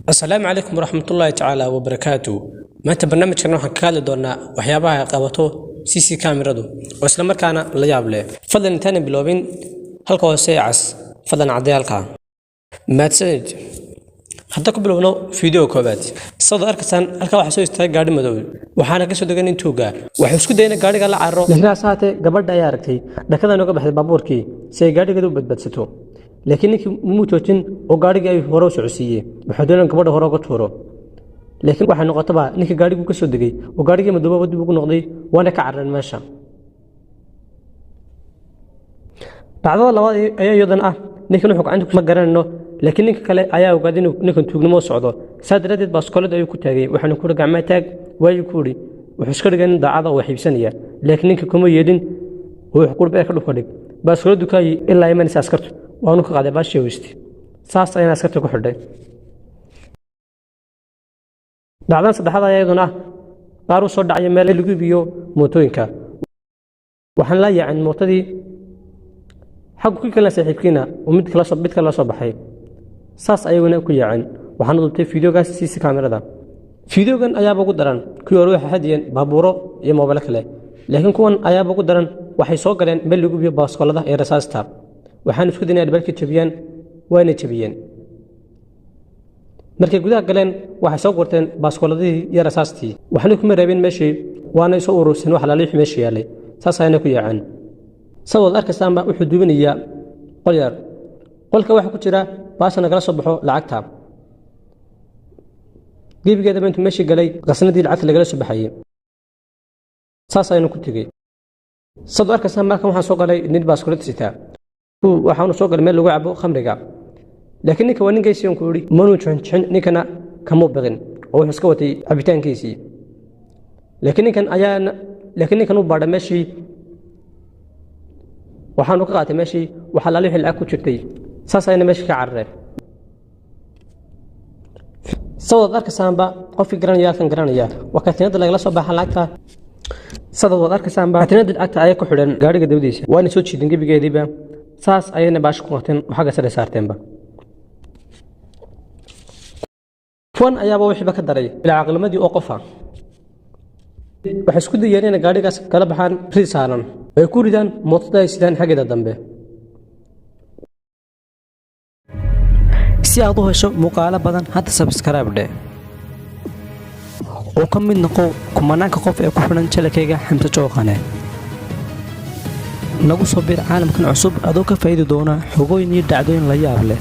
السلام عليكم ورحمة الله تعالى وبركاته. ما أنت برنامج كنا حكالي دونا وحيابها قابطو سي كاميرا دو وإسلام مركانا لا يابله فضلا نتاني بلوبين هلقا وسيعس فضلا عدي هلقا ما تسجد حتى قبلونو فيديو كوبات صد أركسان هلقا وحسو يستاق قاعد مدول وحانا كسو دقانين توقع وحسكو دينا قاعد قال عارو لكن أساتي قبل داياركتي لكذا نوقع بحث بابوركي سي قاعد قدو بدبتستو لكنك موتوتين oo gaariga ay hore u socodsiiyay waxa doonaan gabadha hore uga tuuro laakiin waxa noqotaba ninka gaarigu ka soo degay oo gaariga madooba dib ugu noqday waana ka carran meesha bacdada labaad ayaa iyadana ninkan wuxuu gacanta kuma garanayno laakiin ninka kale ayaa ogaaday inuu ninkan tuugnimo socdo saadaradeed baaskoolada ayuu ku taagay waxaanu ku gacmaha taag waayu ku ri wuxuu iska dhigay daacada oo xiibsanaya laakiin ninka kuma yeedin wuxuu qurbe ka dhufadhig baaskooladu ka ilaa iman askartu waanu ka qaaday baashii weysti saas ayaan askarta ku xidhay dhacdan saddexaad ayaduna qaar u soo dhacay meel lagu biyo mootooyinka waxaan la yaacin mootadii xaq ku kala saaxiibkiina oo mid kala soo baxay saas ayaguna ku yaacin waxaan dubtay fiidiyogaas CC kaamirada fiidiyogan ayaa ugu daran kuwii hore waxa hadiyeen baabuuro iyo moobile kale laakiin kuwan ayaa ugu daran waxay soo galeen meel lagu biyo baaskoolada ee rasaasta waxaan isku dinay albaabkii jabiyaan waana jabiyeen markay gudaha galeen waxay soo qorteen baaskooladii iyo rasaastii waxna kuma reebin meeshii waana soo urursan wax la leeyahay meeshii yaalay saas ayna ku yaacaan sabab arkasaanba wuxuu duubinayaa qolyar qolka waxa ku jira baasana kala soo baxo lacagta gebigeeda intuu meeshii galay qasnadii lacagta laga soo baxayay saas ayna ku tagay sabab arkasaanba markan waxaan soo galay nid baaskoolad sitaa waxaanu soo galay meel lagu cabo khamriga laakiin ninka waa ninkaysiin ku yiri manu jixin ninkana kama baqin oo wuxuu iska watay cabitaankiisii laakiin ninkan uu baadhay meeshii waxaanu ka qaatay meeshii waxa la leeyahay lacag ku jirtay saas ayna meeshii ka carreen sabab arkasaanba qofkii garanaya waqtigeeda laga soo baxay lacagta sabab arkasaanba tinada lacagta ay ku xidhan gaariga dawdiisa waana soo jiidin gebigeediiba saas ayayna baash ku qabteen waxa sare saarteenba kuwan ayaaba wixii ka daray ila aqlamadii oo qofa waxa isku dayeen in gaarigaas kala baxaan risaalan ay ku ridaan mootada ay sidaan xageeda dambe si aad u hesho muuqaalo badan hadda subscribe dhe oo ka mid noqo kumanaanka qof ee ku xiran channelkayga Xamza Jooqane nagu soo bir caalamkan cusub adoo ka faa'iido doona xogooyin iyo dhacdooyin la yaab leh